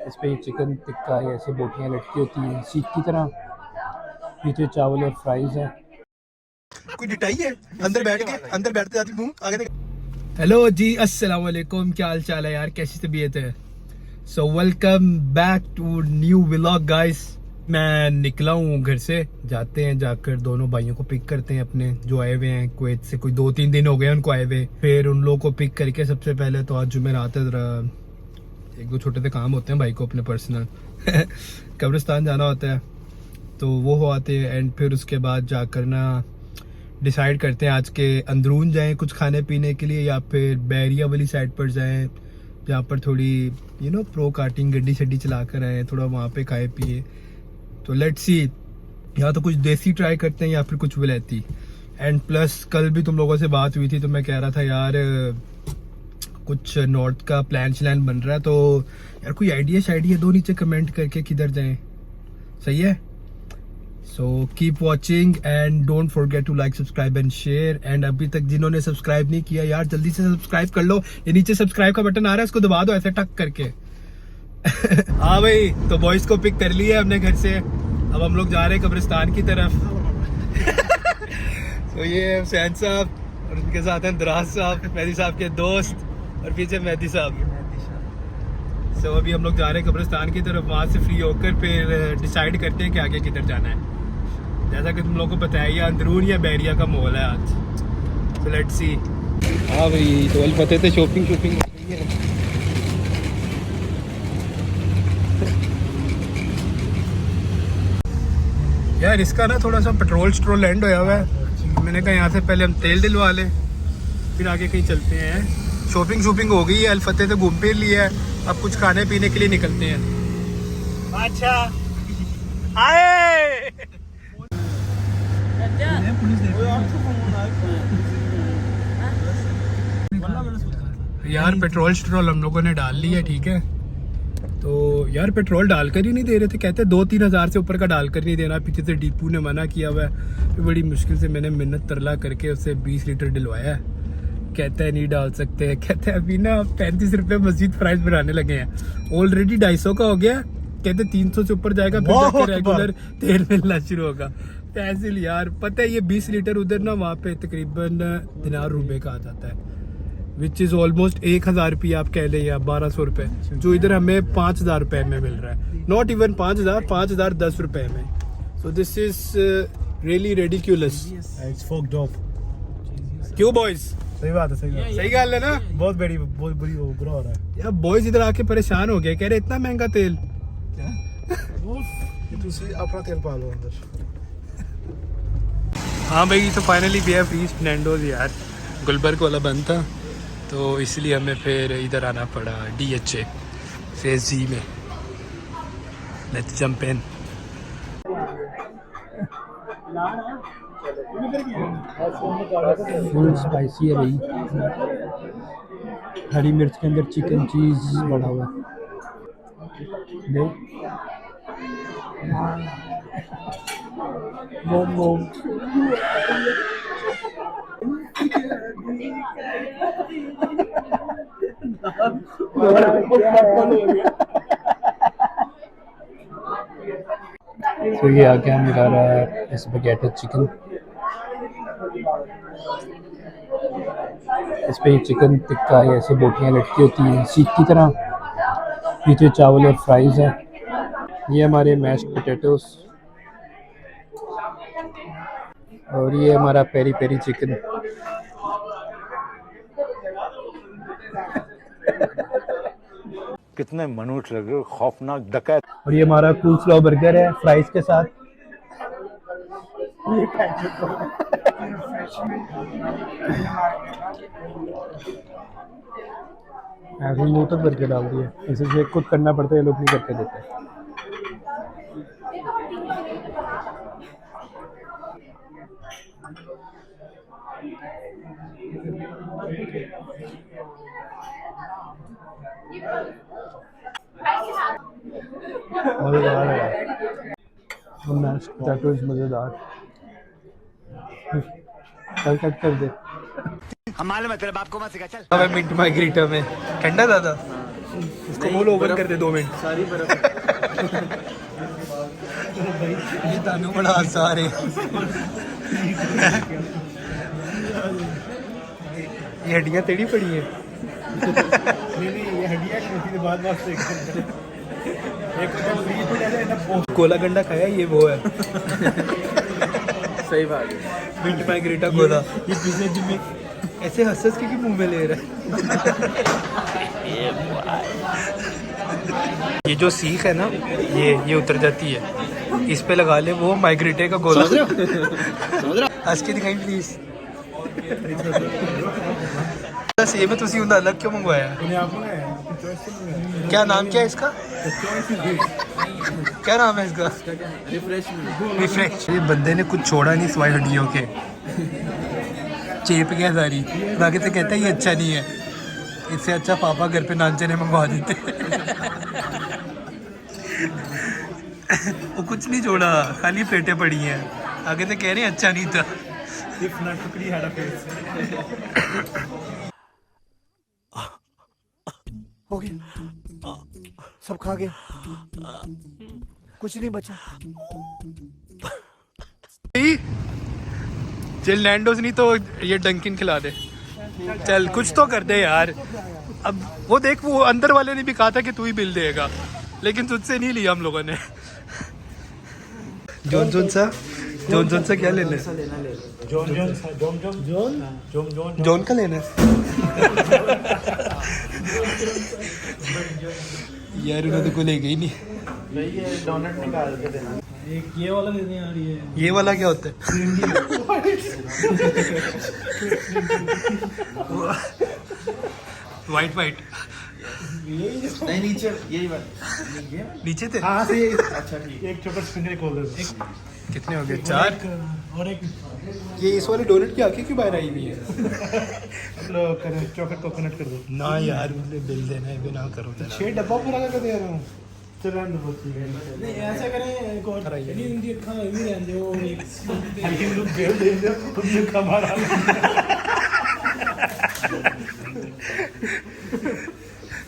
इस पे चिकन टिक्का है, ऐसे बोटियाँ लटकी होती हैं सीख की तरह, पीछे चावल और फ्राइज़ है। कोई डिटाई है अंदर बैठ के, अंदर बैठते जाती मुंह आगे देख। हेलो जी, अस्सलाम वालेकुम, क्या हाल चाल है यार, कैसी तबीयत है। So welcome back to new vlog guys. मैं निकला हूँ घर से, जाते हैं, जाकर दोनों भाइयों को पिक करते हैं अपने, जो आए हुए हैं कुवैत से। कोई 2-3 दिन हो गए उनको आए हुए। फिर उन लोगों को पिक करके सबसे पहले तो आज जुमेरात है, जरा एक दो छोटे से काम होते हैं भाई को अपने पर्सनल कब्रिस्तान जाना होता है, तो वो हो आते हैं। एंड फिर उसके बाद जाकर ना डिसाइड करते हैं आज के अंदरून जाएं कुछ खाने पीने के लिए, या फिर बैरिया वाली साइड पर जाएं जहाँ पर थोड़ी प्रो कार्टिंग गड्डी शड्डी चला कर आए, थोड़ा वहाँ पे खाए पिए। तो लेट्स सी, या तो कुछ देसी ट्राई करते हैं या फिर कुछ विलायती। एंड प्लस कल भी तुम लोगों से बात हुई थी, तो मैं कह रहा था यार कुछ नॉर्थ का प्लान श्लान बन रहा है, तो यार कोई आइडिया शाइडिया दो नीचे कमेंट करके किधर जाएं। सही है। So keep watching and don't forget to like, subscribe and share. And अभी तक जिन्होंने सब्सक्राइब नहीं किया यार, जल्दी से सब्सक्राइब कर लो। ये नीचे सब्सक्राइब का बटन आ रहा है, इसको दबा दो ऐसे टक करके। हाँ भाई, तो बॉयज को पिक कर लिया हमने घर से, अब हम लोग जा रहे हैं कब्रिस्तान की तरफ। तो ये हुसैन साहब और उनके साथ हैं दराज साहब, मेहदी साहब के दोस्त, और पीछे मेहदी साहब। सो अभी हम लोग जा रहे हैं कब्रिस्तान की तरफ, वहाँ से फ्री होकर फिर डिसाइड करते हैं कि आगे किधर जाना है। जैसा कि तुम लोगों को पता है, ये अंदरून या बैरिया का माहौल है आज। तो लेट्स सी। हाँ भाई, तो अलफतेह से शॉपिंग हो रही है। यार इसका ना थोड़ा सा पेट्रोल स्ट्रोल एंड होया हुआ है। मैंने कहा यहाँ से पहले हम तेल डलवा लें, फिर आगे कहीं चलते हैं। शॉपिंग हो गई है, अलफतेह से घूम फिर लिया है, अब कुछ खाने पीने के लिए निकलते हैं। अच्छा आए यार, पेट्रोल स्ट्रोल हम लोगों ने डाल लिया, ठीक है। तो यार पेट्रोल डालकर ही नहीं दे रहे थे, कहते 2-3 हज़ार से ऊपर का डालकर नहीं देना। पीछे से डीपू ने मना किया हुआ है, बड़ी मुश्किल से मैंने मिन्नत तरला करके उससे 20 लीटर डलवाया है। कहता है नहीं डाल सकते हैं, कहते हैं अभी ना 35 रुपये मस्जिद प्राइस बढ़ाने लगे हैं, ऑलरेडी 250 का हो गया। कहते 300 से ऊपर जाएगा, फिर जाके रेगुलर तेल मिलना शुरू होगा। तहसील यार, पता है ये 20 लीटर उधर ना वहाँ पे तकरीबन दिनार रुपए का आ जाता है, विच इज़ ऑलमोस्ट 1000 रुपये आप कह लें, या 1200 रुपये, जो इधर हमें 5000 रुपये में मिल रहा है। नॉट इवन 5000, 5010 रुपये में। So this is really ridiculous. क्यों बॉयज? सही बात है, सही गल है ना। बहुत बुरी बुरा हो रहा है यार बॉयज इधर आके परेशान हो गए, कह रहे इतना महंगा तेल। अपना तेल पा लो अंदर। हाँ भाई, तो finally we have reached Nando's यार। गुलबर्ग वाला बंद था, तो इसलिए हमें फिर इधर आना पड़ा DHA फेज जी में। Let's jump in. Full spicy है भाई, हरी मिर्च के अंदर चिकन चीज़ बड़ा हुआ देख। तो ये आ गया मेरा स्पैगेटी चिकन। इस पे चिकन टिक्का है, ऐसे बोटियाँ लटकी होती हैं सीख की तरह, पीछे चावल और फ्राइज़ है। ये हमारे मैश्ड पोटैटोस, और ये हमारा पेरी पेरी चिकन। कितने मनुष्य लगे, खौफनाक डकैत। और ये हमारा कूल स्लो बर्गर है फ्राइज के साथ। ऐसे मुंह तक बर्गर डाल दिया, इसे चेक खुद करना पड़ता है, ये लोग नहीं करके देते। मज़ेदार है, मज़ेदार। चल कट कर दे। हम मालूम है तेरे बाप को मत सिखा, चल। हमें मिंट मार्गरीटा में ठंडा था। इसको बोलो ओवर कर दे 2 मिनट। सारी बर्फ ये तानू बड़ा हंसा रहे। ये हड्डियां टेढ़ी पड़ी हैं। नहीं ये हड्डियां खेती के बाद वास्ते एक कोला गंडा खाया, ये वो है सही बात है। Mint margarita cola. ये पिछले जिम में ऐसे हंस के मुंह में ले रहा है। ये जो सीख है ना, ये उतर जाती है, इस पे लगा ले वो माइग्रेटे का गोला। हंस के दिखाई प्लीज। बस ये में तुसी उन्हें अलग क्यों मंगवाया? क्या नाम क्या है इसका? क्या नाम है इसका? रिफ्रेश। ये बंदे ने कुछ छोड़ा नहीं सिवाय हड्डियों के, चेप गया सारी। बाकी तो कहता है ये अच्छा नहीं है, इससे अच्छा पापा घर पे नान चने मंगवा देते। वो कुछ नहीं छोड़ा, खाली प्लेटें पड़ी हैं। आगे तो कह रहे हैं अच्छा नहीं था। हो गया, सब खा गए, कुछ नहीं बचा। चल नैंडोज नहीं तो ये डंकिन खिला दे। चल कुछ तो कर दे यार। अब वो देख, वो अंदर वाले ने भी कहा था कि तू ही बिल देगा, लेकिन तुझसे नहीं लिया हम लोगों ने। जॉन सा क्या लेना है? जॉन का लेना है यार, उन्होंने को ले गई नहीं। ये डोनट निकाल के देना। एक ये वाला दे दें यार। ये वाला क्या होता है? वाइट नहीं नीचे यही बात नीचे थे। हाँ से अच्छा ठीक। एक छोटा स्पिनर खोल दो। कितने हो गए? 4 और एक ये इस वाले डोनट की आंखें क्यों बाहर आई हुई है? चॉकलेट कोकोनट कर दो। ना यार, मुझे बिल देना है, बिना करो तेरा। 6 डब्बा पूरा करके दे रहा हूँ। चल रहने दो, ठीक है। नहीं ऐसा करें, एक और नहीं इनकी खा भी रहने दो। एक लोग बिल दे दो, तुम लोग हमारा।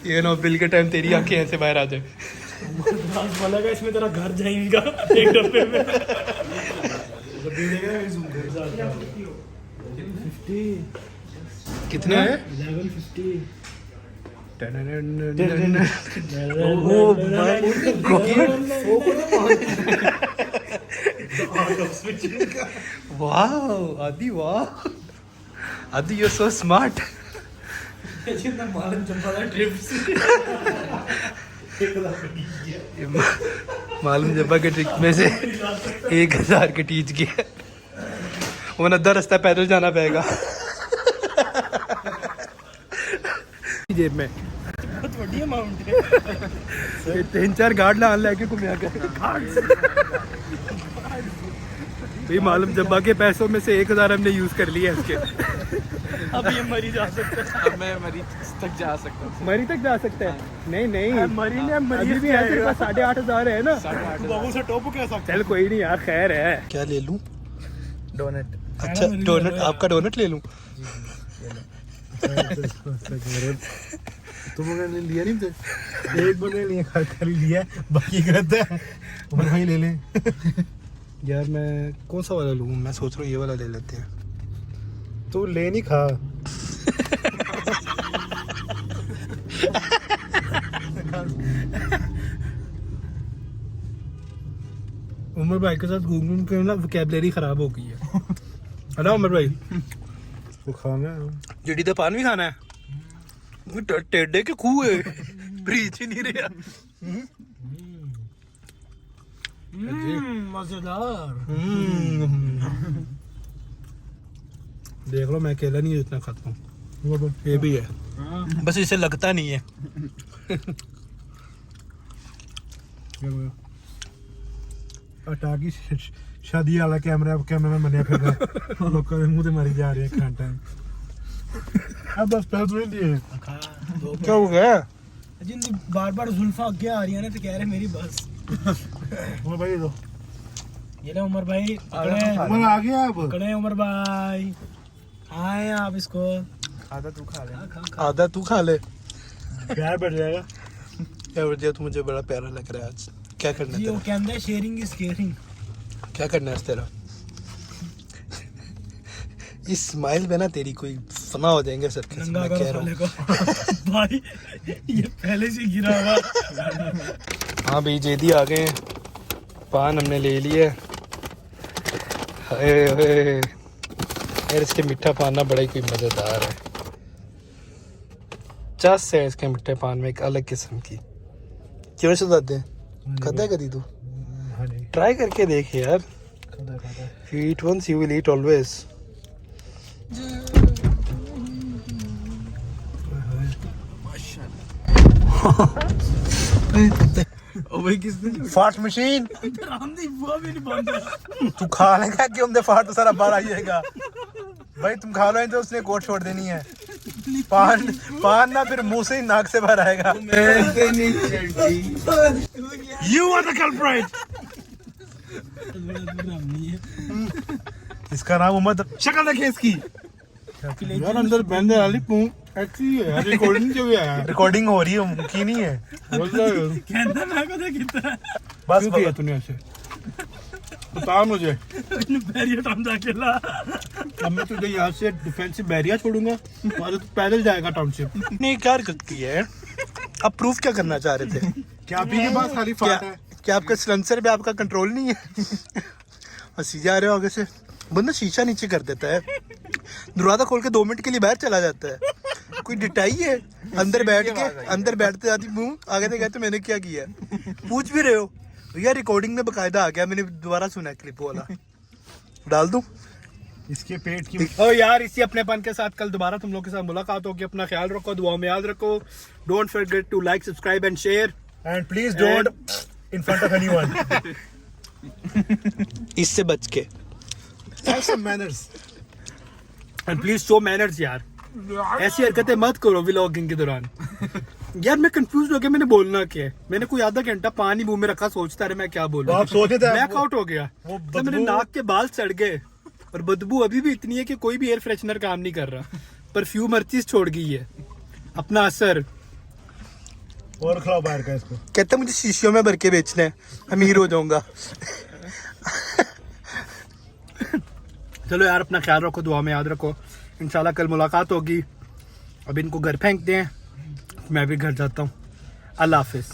ये नो बिल के टाइम तेरी आंखें ऐसे बाहर आ जाए। वाला का इसमें तेरा घर जाएगा एक डब्बे में। कितने है? 1150। वाह आदि, वाह आदि, यू सो स्मार्ट। जितना मालन चंपा ट्रिप्स मालूम जब्बा के ट्रिक में से 1000 के टीच गया। वो अद्धा रास्ता पैदल जाना पड़ेगा जेब में। बहुत बड़ी अमाउंट है। 3-4 गार्ड लान लेके घूमया कर। भाई मालूम जब्बा के पैसों में से 1000 हमने यूज कर लिया इसके। अब ये मरी जा सकता है। अब मैं मरी तक जा सकता हूँ। मरी तक जा सकता है? नहीं मरी ने अभी भी है, तेरे पास 8,500 है ना। 8,500 बाबू से टॉप क्या सकता चल कोई नहीं यार, खैर है। क्या ले लूं? डोनट। अच्छा डोनट, आपका डोनट ले लूं? तुमने लिया नहीं थे? एक बने लिया, खाली लिया, बाकी कहता है उमर भाई ले ले। यार मैं कौन सा वाला लूं? मैं सोच रहा हूँ ये वाला ले लेते हैं। तू ले नहीं खा। उमर भाई के साथ घूम के ना वोकैबुलरी खराब हो गई है ना उमर भाई? तो खाना है। जिड़ी दा पान भी खाना है? वो टेढ़े के खूह है, ब्रीच ही नहीं रहा। मजेदार। देख लो मैं अकेला नहीं इतना खाता हूँ, ये भी है, बस इसे लगता नहीं है। टाकी शादी वाला कैमरा में मनिया फिर लोगों के मुंह ते मारी जा रही है घंटा। अब बस पैसे नहीं दिए। क्या हो गया? जिंदी बार जुल्फा आगे आ रही है ना, तो कह रहे मेरी बस। उमर भाई दो, ये ले उमर भाई। उमर आ गया अब। पकड़े उमर भाई, आए आप इसको। आधा तू खा ले। आधा तू खा ले। प्यार बढ़ जाएगा। एवरजिया तो मुझे बड़ा प्यारा लग रहा है आज। क्या करना जी है वो तेरा? कहता है शेयरिंग इज केयरिंग। क्या करना है आज तेरा? इस स्माइल पे ना तेरी कोई फना हो जाएंगे सर के नंगा मैं करो कह रहा साले हूँ। को। भाई ये पहले से गिरा हुआ। हाँ भाई जेदी आ गए हैं, पान हमने ले लिए। हाय हाय यार, इसके मीठा पान ना बड़ा ही कोई मज़ेदार है। चस है इसके मीठे पान में एक अलग किस्म की। क्यों से दाते हैं? खाता है कभी तू? हाँ जी ट्राई करके देख यार। You eat once, you will eat always. ओ भाई किसने फाट मशीन रामदीप बुआ भी नहीं बंद। तू खा लेगा कि हमने फाट तो सारा बाहर आइएगा। भाई तुम खा लो तो उसने कोट छोड़ देनी है। पान पान ना फिर मुंह से ही नाक से बाहर आएगा। You are the culprit. इसका नाम उमर शक्ल देखिए इसकी। यार अंदर बंदे वाली ऐसी है यार, रिकॉर्डिंग जो भी आया रिकॉर्डिंग हो रही है की नहीं है। कहता मैं को तो कितना बस क्यों किया तूने ऐसे? बता मुझे। बैरियर टाइम अकेला। अब मैं तुझे यहाँ से डिफेंसिव बैरियर छोड़ूंगा और तू पैदल जाएगा टाउनशिप। नहीं क्या करती है? अब प्रूफ क्या करना चाह रहे थे? क्या अभी के पास खाली क्या क्या आपका सिलेंसर पे आपका कंट्रोल नहीं है? हंसी जा रहे हो आगे से। बंदा शीशा नीचे कर देता है, दरवाजा खोल के 2 मिनट के लिए बाहर चला जाता है। कोई डिटाई है? अंदर बैठते जाती मुंह आगे से कहते मैंने क्या किया। पूछ भी रहे हो भैया, रिकॉर्डिंग में बकायदा आ गया, मैंने दोबारा सुना क्लिप वाला। डाल दूं? इसके पेट की ओ यार, इसी अपनेपन के साथ कल दोबारा तुम लोग के साथ मुलाकात होगी। अपना ख्याल रखो, दुआओं में याद रखो। Don't forget to like, subscribe and share and please don't in front of anyone. इससे बच के have some manners and please show manners यार। ऐसी हरकतें मत करो व्लॉगिंग के दौरान। यार मैं कंफ्यूज हो गया, मैंने बोलना क्या है। मैंने कोई आधा घंटा पानी मुंह में रखा, सोचता रहे मैं क्या बोलूं। आप सोचे थे ब्लैक आउट हो गया। वो तो मेरे नाक के बाल सड़ गए और बदबू अभी भी इतनी है कि कोई भी एयर फ्रेशनर काम नहीं कर रहा। परफ्यूम हर चीज छोड़ गई है अपना असर। और खिलाओ बाहर का इसको। कहता मुझे शीशियों में भर के बेचना है, अमीर हो जाऊंगा। चलो यार, अपना ख्याल रखो, दुआ में याद रखो। इंशाल्लाह कल मुलाकात होगी। अब इनको घर फेंक दें, मैं भी घर जाता हूँ। अल्लाह हाफिज।